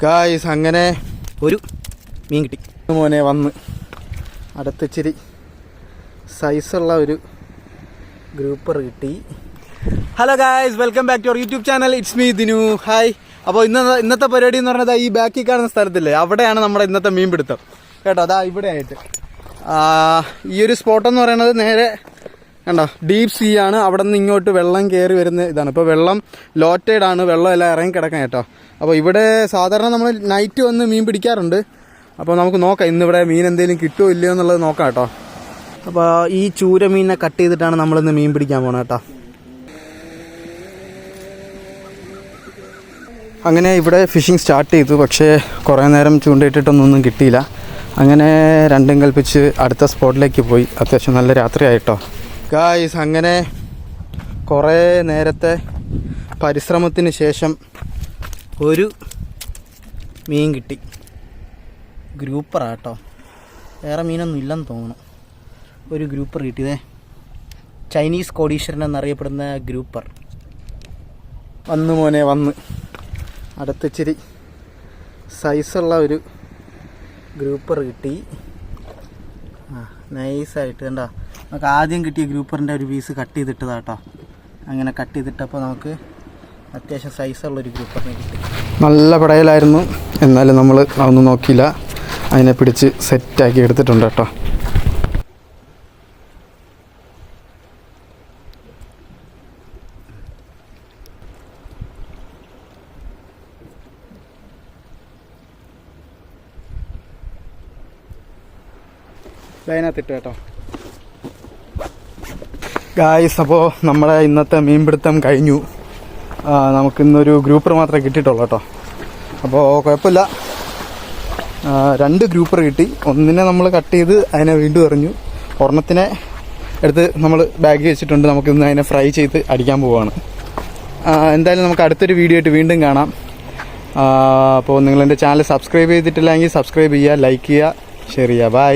Guys അങ്ങനെ ഒരു മീൻ കിട്ടി മോനെ വന്ന് അടുത്തിച്ചിരി സൈസുള്ള ഒരു ഗ്രൂപ്പർ കിട്ടി. Hello guys, welcome back to our YouTube channel. It's me Dinu. Hi. അപ്പോൾ ഇന്നത്തെ പരിപാടി എന്ന് പറഞ്ഞത് ഈ ബാക്കിൽ കാണുന്ന സ്ഥലത്തില്ലേ, അവിടെയാണ് നമ്മുടെ ഇന്നത്തെ മീൻ പിടുത്തം കേട്ടോ. അതാ ഇവിടെ ആയിട്ട് ഈ ഒരു സ്പോട്ടെന്ന് പറയുന്നത് നേരെ കണ്ടോ ഡീപ്പ് സീ ആണ്. അവിടെ നിന്ന് ഇങ്ങോട്ട് വെള്ളം കയറി വരുന്ന ഇതാണ്. ഇപ്പോൾ വെള്ളം ലോറ്റേഡ് ആണ്, വെള്ളം എല്ലാം ഇറങ്ങി കിടക്കാൻ കേട്ടോ. അപ്പോൾ ഇവിടെ സാധാരണ നമ്മൾ നൈറ്റ് വന്ന് മീൻ പിടിക്കാറുണ്ട്. അപ്പോൾ നമുക്ക് നോക്കാം ഇന്നിവിടെ മീൻ എന്തെങ്കിലും കിട്ടുമോ ഇല്ലയോ എന്നുള്ളത് നോക്കാം കേട്ടോ. അപ്പോൾ ഈ ചൂര മീനിനെ കട്ട് ചെയ്തിട്ടാണ് നമ്മളിന്ന് മീൻ പിടിക്കാൻ പോകണം കേട്ടോ. അങ്ങനെ ഇവിടെ ഫിഷിംഗ് സ്റ്റാർട്ട് ചെയ്തു. പക്ഷേ കുറേ നേരം ചൂണ്ടയിട്ടിട്ടൊന്നും കിട്ടിയില്ല. അങ്ങനെ രണ്ടും കൽപ്പിച്ച് അടുത്ത സ്പോട്ടിലേക്ക് പോയി. അത്യാവശ്യം നല്ല രാത്രിയായിട്ടോ ഗായ്സ്. അങ്ങനെ കുറേ നേരത്തെ പരിശ്രമത്തിന് ശേഷം ഒരു മീൻ കിട്ടി. ഗ്രൂപ്പറാട്ടോ, വേറെ മീനൊന്നും ഇല്ലെന്ന് തോന്നുന്നു. ഒരു ഗ്രൂപ്പർ കിട്ടിയതേ, ചൈനീസ് കോടീശ്വരൻ എന്നറിയപ്പെടുന്ന ഗ്രൂപ്പർ. വന്ന് മോനെ വന്ന് അടുത്തിച്ചിരി സൈസുള്ള ഒരു ഗ്രൂപ്പർ കിട്ടി. നൈസായിട്ട് കണ്ടോ. നമുക്ക് ആദ്യം കിട്ടിയ ഗ്രൂപ്പറിൻ്റെ ഒരു പീസ് കട്ട് ചെയ്തിട്ടതാട്ടോ. അങ്ങനെ കട്ട് ചെയ്തിട്ടപ്പോൾ നമുക്ക് അത്യാവശ്യം സൈസുള്ളൊരു ഗ്രൂപ്പറിനെ കിട്ടി. നല്ല പടയിലായിരുന്നു, എന്നാലും നമ്മൾ അതൊന്നും നോക്കിയില്ല. അതിനെ പിടിച്ച് സെറ്റാക്കി എടുത്തിട്ടുണ്ട് കേട്ടോ. ലൈനകത്തിട്ട് കേട്ടോ ഗായ്സ്. അപ്പോൾ നമ്മുടെ ഇന്നത്തെ മീൻപിടുത്തം കഴിഞ്ഞു. നമുക്കിന്നൊരു ഗ്രൂപ്പർ മാത്രമേ കിട്ടിയിട്ടുള്ളൂ കേട്ടോ. അപ്പോൾ കുഴപ്പമില്ല, 2 ഗ്രൂപ്പർ കിട്ടി. ഒന്നിനെ നമ്മൾ കട്ട് ചെയ്ത് അതിനെ വീണ്ടും എറിഞ്ഞു. ഒരെണ്ണത്തിനെ എടുത്ത് നമ്മൾ ബാഗിൽ വെച്ചിട്ടുണ്ട്. നമുക്കിന്ന് അതിനെ ഫ്രൈ ചെയ്ത് അടിക്കാൻ പോവുകയാണ്. എന്തായാലും നമുക്ക് അടുത്തൊരു വീഡിയോ ആയിട്ട് വീണ്ടും കാണാം. അപ്പോൾ നിങ്ങളെൻ്റെ ചാനൽ സബ്സ്ക്രൈബ് ചെയ്തിട്ടില്ലെങ്കിൽ സബ്സ്ക്രൈബ് ചെയ്യുക, ലൈക്ക് ചെയ്യുക, ഷെയർ ചെയ്യുക. ബൈ.